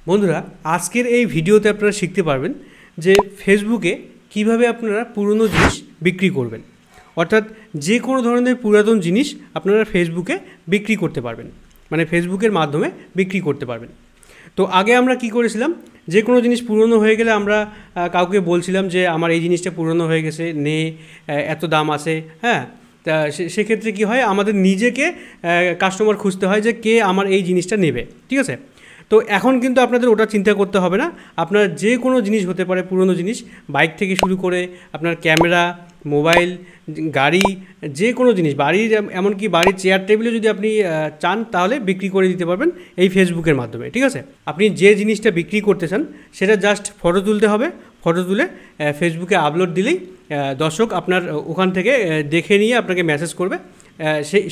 বন্ধুরা আজকের এই ভিডিওতে আপনারা শিখতে পারবেন যে ফেসবুকে কিভাবে আপনারা পুরনো জিনিস বিক্রি করবেন, অর্থাৎ যে কোনো ধরনের পুরাতন জিনিস আপনারা ফেসবুকে বিক্রি করতে পারবেন, মানে ফেসবুকের মাধ্যমে বিক্রি করতে পারবেন। তো আগে আমরা কি করেছিলাম, যে কোনো জিনিস পুরনো হয়ে গেলে আমরা কাউকে বলছিলাম যে আমার এই জিনিসটা পুরনো হয়ে গেছে, নে এত দাম আছে। হ্যাঁ, তা সেক্ষেত্রে কী হয়, আমাদের নিজেকে কাস্টমার খুঁজতে হয় যে কে আমার এই জিনিসটা নেবে। ঠিক আছে, তো এখন কিন্তু আপনাদের ওটা চিন্তা করতে হবে না। আপনার যে কোনো জিনিস হতে পারে, পুরনো জিনিস, বাইক থেকে শুরু করে আপনার ক্যামেরা, মোবাইল, গাড়ি, যে কোনো জিনিস, বাড়ির এমনকি বাড়ির চেয়ার টেবিলে যদি আপনি চান তাহলে বিক্রি করে দিতে পারবেন এই ফেসবুকের মাধ্যমে। ঠিক আছে, আপনি যে জিনিসটা বিক্রি করতে চান সেটা জাস্ট ফটো তুলতে হবে, ফটো তুলে ফেসবুকে আপলোড দিলেই দর্শক আপনার ওখান থেকে দেখে নিয়ে আপনাকে মেসেজ করবে।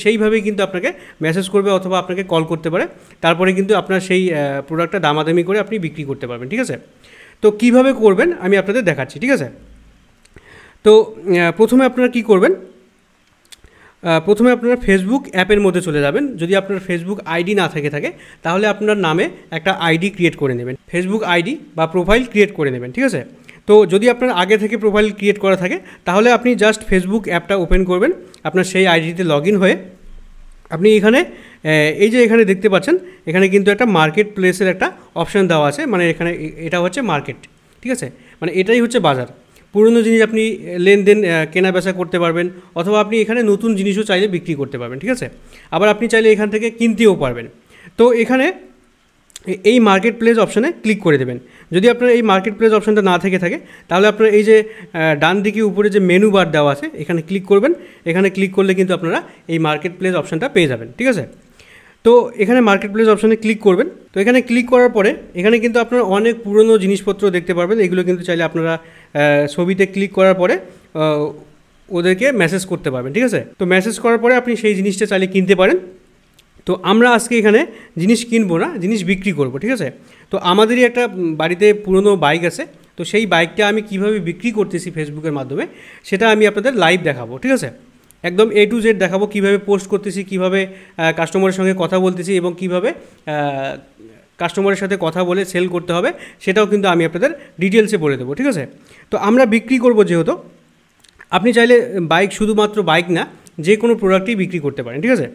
সেইভাবেই কিন্তু আপনাকে মেসেজ করবে অথবা আপনাকে কল করতে পারে, তারপরে কিন্তু আপনার সেই প্রোডাক্টটা দামাদামি করে আপনি বিক্রি করতে পারবেন। ঠিক আছে, তো কিভাবে করবেন আমি আপনাদের দেখাচ্ছি। ঠিক আছে, তো প্রথমে আপনারা কি করবেন, প্রথমে আপনারা ফেসবুক অ্যাপের মধ্যে চলে যাবেন। যদি আপনার ফেসবুক আইডি না থাকে তাহলে আপনার নামে একটা আইডি ক্রিয়েট করে নেবেন, ফেসবুক আইডি বা প্রোফাইল ক্রিয়েট করে নেবেন। ঠিক আছে, তো যদি আপনার আগে থেকে প্রোফাইল ক্রিয়েট করা থাকে তাহলে আপনি জাস্ট ফেসবুক অ্যাপটা ওপেন করবেন, আপনার সেই আইডিতে লগ ইন হয়ে আপনি এখানে এই যে এখানে দেখতে পাচ্ছেন, এখানে কিন্তু একটা মার্কেট প্লেসের একটা অপশান দেওয়া আছে, মানে এখানে এটা হচ্ছে মার্কেট। ঠিক আছে, মানে এটাই হচ্ছে বাজার। পুরনো জিনিস আপনি লেনদেন কেনা বেচা করতে পারবেন, অথবা আপনি এখানে নতুন জিনিসও চাইলে বিক্রি করতে পারবেন। ঠিক আছে, আবার আপনি চাইলে এখান থেকে কিনতেও পারবেন। তো এখানে এই মার্কেট প্লেস অপশানে ক্লিক করে দেবেন। যদি আপনার এই মার্কেট প্লেস অপশানটা না থাকে তাহলে আপনার এই যে ডান দিকে উপরে যে মেনু বার দেওয়া আছে এখানে ক্লিক করবেন। এখানে ক্লিক করলে কিন্তু আপনারা এই মার্কেট প্লেস অপশানটা পেয়ে যাবেন। ঠিক আছে, তো এখানে মার্কেট প্লেস অপশানে ক্লিক করবেন। তো এখানে ক্লিক করার পরে এখানে কিন্তু আপনারা অনেক পুরনো জিনিসপত্র দেখতে পারবেন। এগুলো কিন্তু চাইলে আপনারা ছবিতে ক্লিক করার পরে ওদেরকে মেসেজ করতে পারবেন। ঠিক আছে, তো মেসেজ করার পরে আপনি সেই জিনিসটা চাইলে কিনতে পারেন। তো আমরা আজকে এখানে জিনিস কিনবো না, জিনিস বিক্রি করব। ঠিক আছে, তো আমাদেরই একটা বাড়িতে পুরনো বাইক আছে, তো সেই বাইকটা আমি কিভাবে বিক্রি করতেছি ফেসবুকের মাধ্যমে সেটা আমি আপনাদের লাইভ দেখাবো। ঠিক আছে, একদম A to Z দেখাবো, কীভাবে পোস্ট করতেছি, কীভাবে কাস্টমারের সঙ্গে কথা বলতেছি এবং কীভাবে কাস্টমারের সাথে কথা বলে সেল করতে হবে সেটাও কিন্তু আমি আপনাদের ডিটেলসে বলে দেবো। ঠিক আছে, তো আমরা বিক্রি করব, যেহেতু আপনি চাইলে বাইক, শুধুমাত্র বাইক না, যে কোনো প্রোডাক্টই বিক্রি করতে পারেন। ঠিক আছে,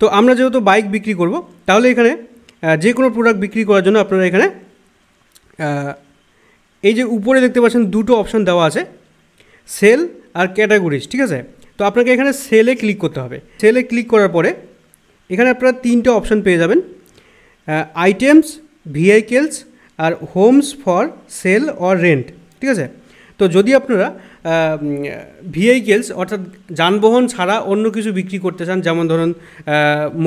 তো আমরা যেহেতু বাইক বিক্রি করব তাহলে এখানে যে কোনো প্রোডাক্ট বিক্রি করার জন্য আপনারা এখানে এই যে উপরে দেখতে পাচ্ছেন দুটো অপশান দেওয়া আছে, সেল আর ক্যাটাগরিজ। ঠিক আছে, তো আপনাকে এখানে সেলে ক্লিক করতে হবে। সেলে ক্লিক করার পরে এখানে আপনারা তিনটে অপশান পেয়ে যাবেন, আইটেমস, ভেহিকেলস আর homes for sale or rent. ঠিক আছে, তো যদি আপনারা ভেহিকেলস অর্থাৎ যানবাহন ছাড়া অন্য কিছু বিক্রি করতে চান, যেমন ধরুন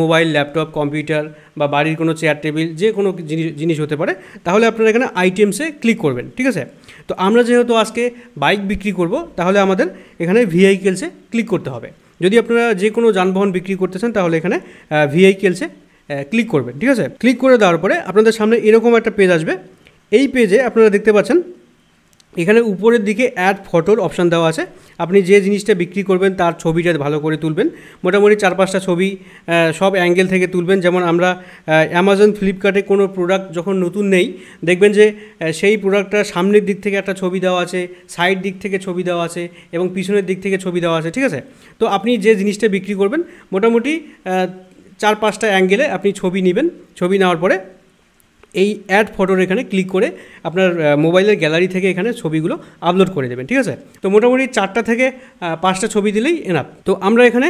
মোবাইল, ল্যাপটপ, কম্পিউটার বা বাড়ির কোনো চেয়ার টেবিল, যে কোনো জিনিস হতে পারে, তাহলে আপনারা এখানে আইটেমসে ক্লিক করবেন। ঠিক আছে, তো আমরা যেহেতু আজকে বাইক বিক্রি করব তাহলে আমাদের এখানে ভেহিকেলসে ক্লিক করতে হবে। যদি আপনারা যে কোনো যানবাহন বিক্রি করতে চান তাহলে এখানে ভেহিকেলসে ক্লিক করবেন। ঠিক আছে, ক্লিক করে দেওয়ার পরে আপনাদের সামনে এরকম একটা পেজ আসবে। এই পেজে আপনারা দেখতে পাচ্ছেন এখানে উপরের দিকে অ্যাড ফটোর অপশান দেওয়া আছে। আপনি যে জিনিসটা বিক্রি করবেন তার ছবিটা ভালো করে তুলবেন, মোটামুটি 4-5টা ছবি সব অ্যাঙ্গেল থেকে তুলবেন। যেমন আমরা অ্যামাজন, ফ্লিপকার্টে কোনো প্রোডাক্ট যখন নতুন নেই, দেখবেন যে সেই প্রোডাক্টটার সামনের দিক থেকে একটা ছবি দেওয়া আছে, সাইড দিক থেকে ছবি দেওয়া আছে এবং পিছনের দিক থেকে ছবি দেওয়া আছে। ঠিক আছে, তো আপনি যে জিনিসটা বিক্রি করবেন মোটামুটি 4-5টা অ্যাঙ্গেলে আপনি ছবি নেবেন। ছবি নেওয়ার পরে এই অ্যাড ফটোর এখানে ক্লিক করে আপনার মোবাইলের গ্যালারি থেকে এখানে ছবিগুলো আপলোড করে দেবেন। ঠিক আছে, তো মোটামুটি 4টা থেকে 5টা ছবি দিলেই এনাফ। তো আমরা এখানে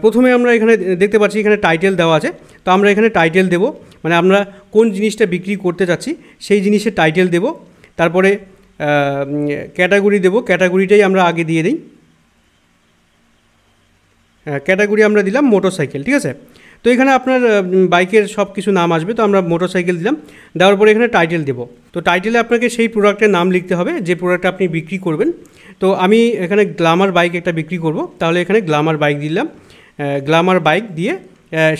প্রথমে আমরা এখানে দেখতে পাচ্ছি এখানে টাইটেল দেওয়া আছে, তো আমরা এখানে টাইটেল দেব, মানে আমরা কোন জিনিসটা বিক্রি করতে যাচ্ছি সেই জিনিসের টাইটেল দেব। তারপরে ক্যাটাগরি দেব, ক্যাটাগরিটাই আমরা আগে দিয়ে দিই। ক্যাটাগরি আমরা দিলাম মোটরসাইকেল। ঠিক আছে, তো এখানে আপনার বাইকের সব কিছু নাম আসবে, তো আমরা মোটরসাইকেল দিলাম। দেওয়ার পরে এখানে টাইটেল দেব। তো টাইটেলে আপনাকে সেই প্রোডাক্টের নাম লিখতে হবে যে প্রোডাক্টটা আপনি বিক্রি করবেন। তো আমি এখানে গ্ল্যামার বাইক একটা বিক্রি করব, তাহলে এখানে গ্ল্যামার বাইক দিলাম। গ্ল্যামার বাইক দিয়ে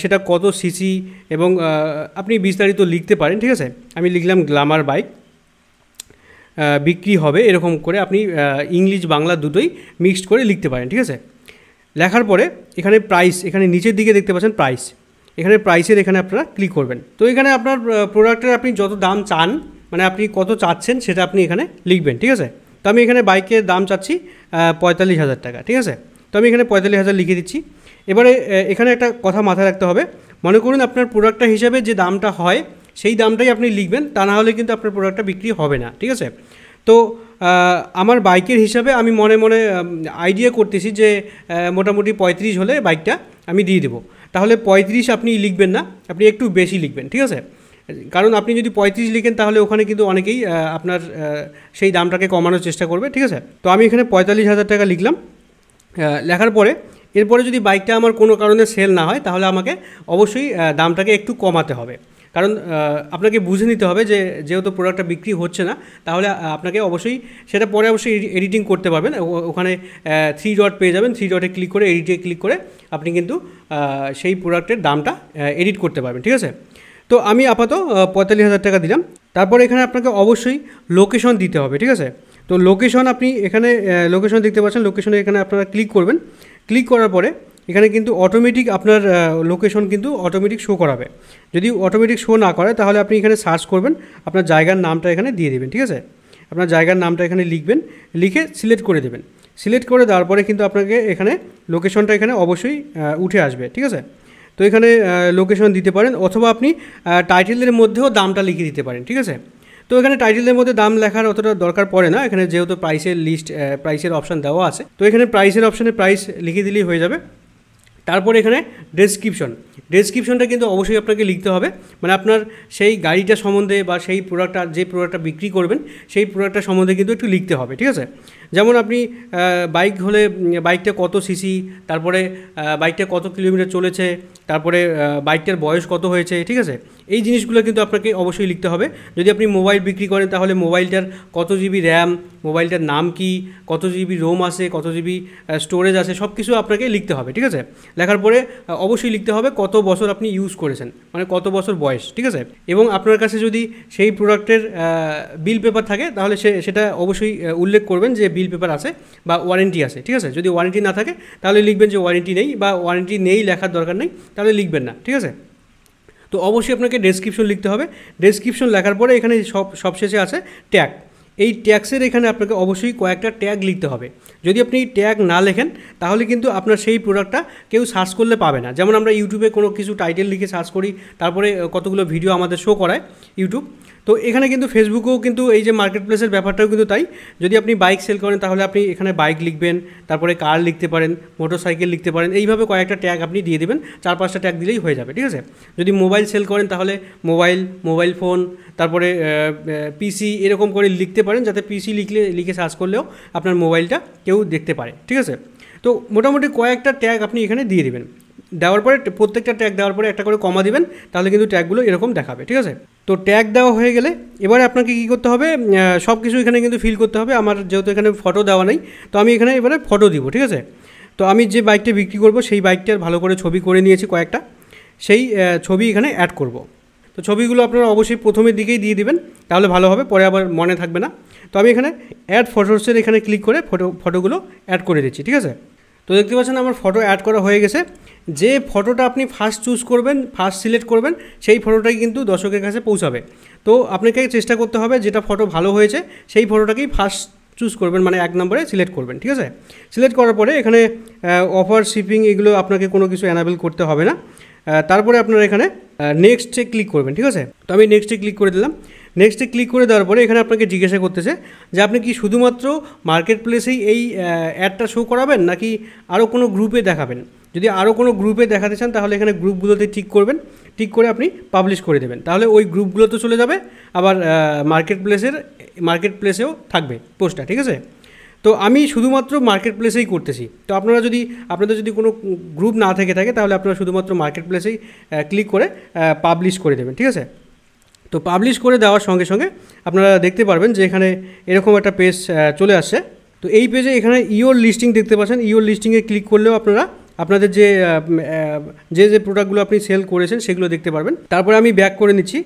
সেটা কত সিসি এবং আপনি বিস্তারিত লিখতে পারেন। ঠিক আছে, আমি লিখলাম গ্ল্যামার বাইক বিক্রি হবে, এরকম করে আপনি ইংলিশ বাংলা দুটোই মিক্সড করে লিখতে পারেন। ঠিক আছে, লেখার পরে এখানে প্রাইস, এখানে নিচের দিকে দেখতে পাচ্ছেন প্রাইস, এখানে প্রাইসের এখানে আপনারা ক্লিক করবেন। তো এখানে আপনার প্রোডাক্টের আপনি যত দাম চান, মানে আপনি কত চাচ্ছেন সেটা আপনি এখানে লিখবেন, ঠিক আছে। তো আমি এখানে বাইকের দাম চাচ্ছি 45,000 টাকা, ঠিক আছে। তো আমি এখানে 45,000 লিখে দিচ্ছি। এবারে এখানে একটা কথা মাথায় রাখতে হবে, মনে করুন আপনার প্রোডাক্টটা হিসাবে যে দামটা হয় সেই দামটাই আপনি লিখবেন, তা না হলে কিন্তু আপনার প্রোডাক্টটা বিক্রি হবে না, ঠিক আছে। তো আমার বাইকের হিসাবে আমি মনে মনে আইডিয়া করতেছি যে মোটামুটি 35 হলে বাইকটা আমি দিয়ে দেবো। তাহলে 35 আপনি লিখবেন না, আপনি একটু বেশি লিখবেন, ঠিক আছে। কারণ আপনি যদি 35 লিখেন তাহলে ওখানে কিন্তু অনেকেই আপনার সেই দামটাকে কমানোর চেষ্টা করবে, ঠিক আছে। তো আমি এখানে 45,000 টাকা লিখলাম। লেখার পরে এরপরে যদি বাইকটা আমার কোনো কারণে সেল না হয় তাহলে আমাকে অবশ্যই দামটাকে একটু কমাতে হবে। কারণ আপনাকে বুঝে নিতে হবে যে যেহেতু প্রোডাক্টটা বিক্রি হচ্ছে না, তাহলে আপনাকে অবশ্যই সেটা পরে অবশ্যই এডিটিং করতে পারবেন। ওখানে 3 ডট পেয়ে যাবেন, 3 ডটে ক্লিক করে এডিটে ক্লিক করে আপনি কিন্তু সেই প্রোডাক্টের দামটা এডিট করতে পারবেন, ঠিক আছে। তো আমি আপাতত 45,000 টাকা দিলাম। তারপরে এখানে আপনাকে অবশ্যই লোকেশন দিতে হবে, ঠিক আছে। তো লোকেশন আপনি এখানে লোকেশন দেখতে পাচ্ছেন, লোকেশনে এখানে আপনারা ক্লিক করবেন। ক্লিক করার পরে এখানে কিন্তু অটোমেটিক আপনার লোকেশন কিন্তু অটোমেটিক শো করাবে। যদি অটোমেটিক শো না করে তাহলে আপনি এখানে সার্চ করবেন, আপনার জায়গার নামটা এখানে দিয়ে দেবেন, ঠিক আছে। আপনার জায়গার নামটা এখানে লিখবেন, লিখে সিলেক্ট করে দেবেন। সিলেক্ট করে দেওয়ার পরে কিন্তু আপনাকে এখানে লোকেশনটা এখানে অবশ্যই উঠে আসবে, ঠিক আছে। তো এখানে লোকেশন দিতে পারেন, অথবা আপনি টাইটেলের মধ্যেও দামটা লিখে দিতে পারেন, ঠিক আছে। তো এখানে টাইটেলের মধ্যে দাম লেখার অতটা দরকার পড়ে না, এখানে যেহেতু প্রাইসের লিস্ট প্রাইসের অপশান দেওয়া আছে, তো এখানে প্রাইসের অপশানে প্রাইস লিখে দিলেই হয়ে যাবে। তারপর এখানে ডেসক্রিপশনটা কিন্তু অবশ্যই আপনাকে লিখতে হবে, মানে আপনার সেই গাড়িটা সম্বন্ধে বা সেই প্রোডাক্টটা যে প্রোডাক্টটা বিক্রি করবেন সেই প্রোডাক্টটা সম্বন্ধে কিন্তু একটু লিখতে হবে, ঠিক আছে। যেমন আপনি বাইক হলে বাইকটা কত সিসি, তারপরে বাইকটা কত কিলোমিটার চলেছে, তারপরে বাইকটার বয়স কত হয়েছে, ঠিক আছে। এই জিনিসগুলো কিন্তু আপনাকে অবশ্যই লিখতে হবে। যদি আপনি মোবাইল বিক্রি করেন তাহলে মোবাইলটার কত জিবি র্যাম, মোবাইলটার নাম কি, কত জিবি রোম আছে, কত জিবি স্টোরেজ আছে, সব কিছু আপনাকে লিখতে হবে, ঠিক আছে। লেখার পরে অবশ্যই লিখতে হবে কত বছর আপনি ইউজ করেছেন, মানে কত বছর বয়স, ঠিক আছে। এবং আপনার কাছে যদি সেই প্রোডাক্টের বিল পেপার থাকে তাহলে সেটা অবশ্যই উল্লেখ করবেন যে বিল পেপার আছে বা ওয়ারেন্টি আছে, ঠিক আছে। যদি ওয়ারেন্টি না থাকে তাহলে লিখবেন যে ওয়ারেন্টি নেই, বা ওয়ারেন্টি নেই লেখার দরকার নেই, তাহলে লিখবেন না, ঠিক আছে। তো অবশ্যই আপনাকে ডেসক্রিপশন লিখতে হবে। ডেসক্রিপশন লেখার পরে এখানে সবশেষে আছে ট্যাগ। এই ট্যাক্সের এখানে আপনাকে অবশ্যই কয়েকটা ট্যাগ লিখতে হবে। যদি আপনি ট্যাগ না লেখেন তাহলে কিন্তু আপনার সেই প্রোডাক্টটা কেউ সার্চ করলে পাবে না। যেমন আমরা ইউটিউবে কোনো কিছু টাইটেল লিখে সার্চ করি, তারপরে কতগুলো ভিডিও আমাদের শো করায় ইউটিউব। তো এখানে কিন্তু ফেসবুকেও কিন্তু এই যে মার্কেট প্লেসের ব্যাপারটাও কিন্তু তাই। যদি আপনি বাইক সেল করেন তাহলে আপনি এখানে বাইক লিখবেন, তারপরে কার লিখতে পারেন, মোটরসাইকেল লিখতে পারেন, এইভাবে কয়েকটা ট্যাগ আপনি দিয়ে দেবেন, 4-5টা ট্যাগ দিলেই হয়ে যাবে, ঠিক আছে। যদি মোবাইল সেল করেন তাহলে মোবাইল ফোন, তারপরে পিসি, এরকম করে লিখতে পারেন, যাতে পিসি লিখে সার্চ করলেও আপনার মোবাইলটা কেউ দেখতে পারে, ঠিক আছে। তো মোটামুটি কয়েকটা ট্যাগ আপনি এখানে দিয়ে দেবেন। দেওয়ার পরে প্রত্যেকটা ট্যাগ দেওয়ার পরে একটা করে কমা দিবেন, তাহলে কিন্তু ট্যাগগুলো এরকম দেখাবে, ঠিক আছে। তো ট্যাগ দেওয়া হয়ে গেলে এবারে আপনাকে কী করতে হবে, সব কিছু এখানে কিন্তু ফিল করতে হবে। আমার যেহেতু এখানে ফটো দেওয়া নেই, তো আমি এখানে এবারে ফটো দিব, ঠিক আছে। তো আমি যে বাইকটা বিক্রি করব সেই বাইকটার ভালো করে ছবি করে নিয়েছি কয়েকটা, সেই ছবি এখানে অ্যাড করব। তো ছবিগুলো আপনারা অবশ্যই প্রথমের দিকেই দিয়ে দিবেন, তাহলে ভালো হবে, পরে আবার মনে থাকবে না। তো আমি এখানে অ্যাড ফটোসের এখানে ক্লিক করে ফটোগুলো অ্যাড করে দিচ্ছি, ঠিক আছে। তো দেখতে পাচ্ছেন আমার ফটো অ্যাড করা হয়ে গেছে। যে ফটোটা আপনি ফার্স্ট চুজ করবেন, ফার্স্ট সিলেক্ট করবেন, সেই ফটোটাই কিন্তু দর্শকের কাছে পৌঁছাবে। তো আপনাকে চেষ্টা করতে হবে যেটা ফটো ভালো হয়েছে সেই ফটোটাকেই ফার্স্ট চুজ করবেন, মানে 1 নম্বরে সিলেক্ট করবেন, ঠিক আছে। সিলেক্ট করার পরে এখানে অফার, শিপিং এগুলো আপনাকে কোনো কিছু অ্যানাবেল করতে হবে না। তারপরে আপনারা এখানে নেক্সটে ক্লিক করবেন, ঠিক আছে। তো আমি নেক্সটে ক্লিক করে দিলাম। নেক্সটে ক্লিক করে দেওয়ার পরে এখানে আপনাকে জিজ্ঞাসা করতেছে যে আপনি কি শুধুমাত্র মার্কেট প্লেসেই এই অ্যাডটা শো করাবেন, নাকি আরও কোনো গ্রুপে দেখাবেন। যদি আরও কোনো গ্রুপে দেখাতে চান তাহলে এখানে গ্রুপগুলোতে টিক করবেন, টিক করে আপনি পাবলিশ করে দেবেন, তাহলে ওই গ্রুপগুলোতে চলে যাবে, আবার মার্কেট প্লেসেও থাকবে পোস্টটা, ঠিক আছে। তো আমি শুধুমাত্র মার্কেট প্লেসেই করতেছি। তো আপনাদের যদি কোনো গ্রুপ না থেকে থাকে তাহলে আপনারা শুধুমাত্র মার্কেট প্লেসেই ক্লিক করে পাবলিশ করে দেবেন, ঠিক আছে। তো পাবলিশ করে দেওয়ার সঙ্গে সঙ্গে আপনারা দেখতে পারবেন যে এখানে এরকম একটা পেজ চলে আসছে। তো এই পেজে এখানে ইওর লিস্টিং দেখতে পাচ্ছেন। ইওর লিস্টিংয়ে ক্লিক করলেও আপনারা আপনাদের যে প্রোডাক্টগুলো আপনি সেল করেছেন সেগুলো দেখতে পারবেন। তারপরে আমি ব্যাক করে নিচ্ছি।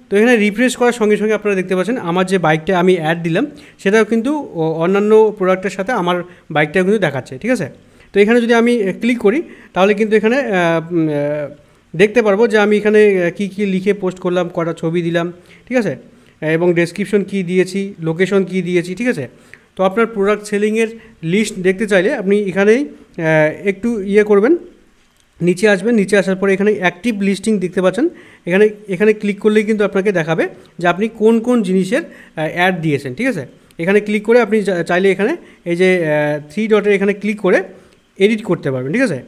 তো এখানে রিফ্রেশ করার সঙ্গে সঙ্গে আপনারা দেখতে পাচ্ছেন আমার যে বাইকটা আমি অ্যাড দিলাম সেটাও কিন্তু অন্যান্য প্রোডাক্টের সাথে আমার বাইকটাও কিন্তু দেখাচ্ছে, ঠিক আছে। তো এখানে যদি আমি ক্লিক করি তাহলে কিন্তু এখানে দেখতে পারবো যে আমি এখানে কি কি লিখে পোস্ট করলাম, কটা ছবি দিলাম, ঠিক আছে, এবং ডেসক্রিপশন কি দিয়েছি, লোকেশন কি দিয়েছি, ঠিক আছে। তো আপনার প্রোডাক্ট সেলিংয়ের লিস্ট দেখতে চাইলে আপনি এখানেই একটু করবেন, নিচে আসবেন, নিচে আসার পরে এখানে অ্যাক্টিভ লিস্টিং দেখতে পাচ্ছেন, এখানে ক্লিক করলেই কিন্তু আপনাকে দেখাবে যে আপনি কোন কোন জিনিসের অ্যাড দিয়েছেন, ঠিক আছে। এখানে ক্লিক করে আপনি চাইলে এখানে এই যে 3 ডটের এখানে ক্লিক করে এডিট করতে পারবেন, ঠিক আছে।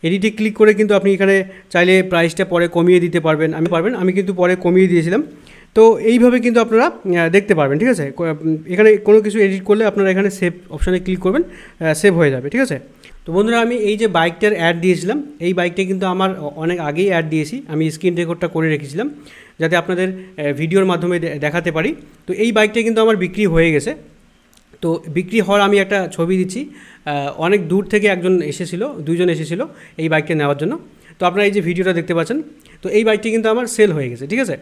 এডিটে ক্লিক করে কিন্তু আপনি এখানে চাইলে প্রাইসটা পরে কমিয়ে দিতে পারবেন, আমি কিন্তু পরে কমিয়ে দিয়েছিলাম। তো এইভাবে কিন্তু আপনারা দেখতে পারবেন, ঠিক আছে। এখানে কোনো কিছু এডিট করলে আপনারা এখানে সেভ অপশানে ক্লিক করবেন, সেভ হয়ে যাবে, ঠিক আছে। তো বন্ধুরা, আমি এই যে বাইকটার অ্যাড দিয়েছিলাম, এই বাইকটা কিন্তু আমার অনেক আগেই অ্যাড দিয়েছি, আমি স্ক্রিন রেকর্ডটা করে রেখেছিলাম যাতে আপনাদের ভিডিওর মাধ্যমে দেখাতে পারি। তো এই বাইকটা কিন্তু আমার বিক্রি হয়ে গেছে। তো বিক্রি হওয়ার আমি একটা ছবি দিচ্ছি, অনেক দূর থেকে একজন এসেছিলো, দুইজন এসেছিলো এই বাইকটা নেওয়ার জন্য। তো আপনারা এই যে ভিডিওটা দেখতে পাচ্ছেন, তো এই বাইকটি কিন্তু আমার সেল হয়ে গেছে, ঠিক আছে।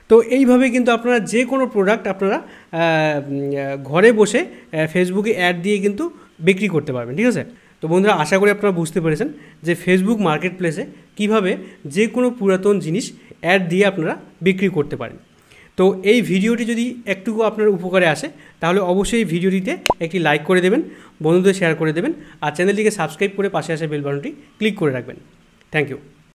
তো এইভাবে কিন্তু আপনারা যে কোনো প্রোডাক্ট আপনারা ঘরে বসে ফেসবুকে অ্যাড দিয়ে কিন্তু বিক্রি করতে পারবেন, ঠিক আছে। তো বন্ধুরা, আশা করি আপনারা বুঝতে পেরেছেন যে ফেসবুক মার্কেট প্লেসে কীভাবে যে কোনো পুরাতন জিনিস অ্যাড দিয়ে আপনারা বিক্রি করতে পারেন। তো এই ভিডিওটি যদি একটুকু আপনার উপকারে আসে তাহলে অবশ্যই এই ভিডিওটিতে একটি লাইক করে দেবেন, বন্ধুদের শেয়ার করে দেবেন, আর চ্যানেলটিকে সাবস্ক্রাইব করে পাশে আসা বেল বাটনটি ক্লিক করে রাখবেন। Thank you.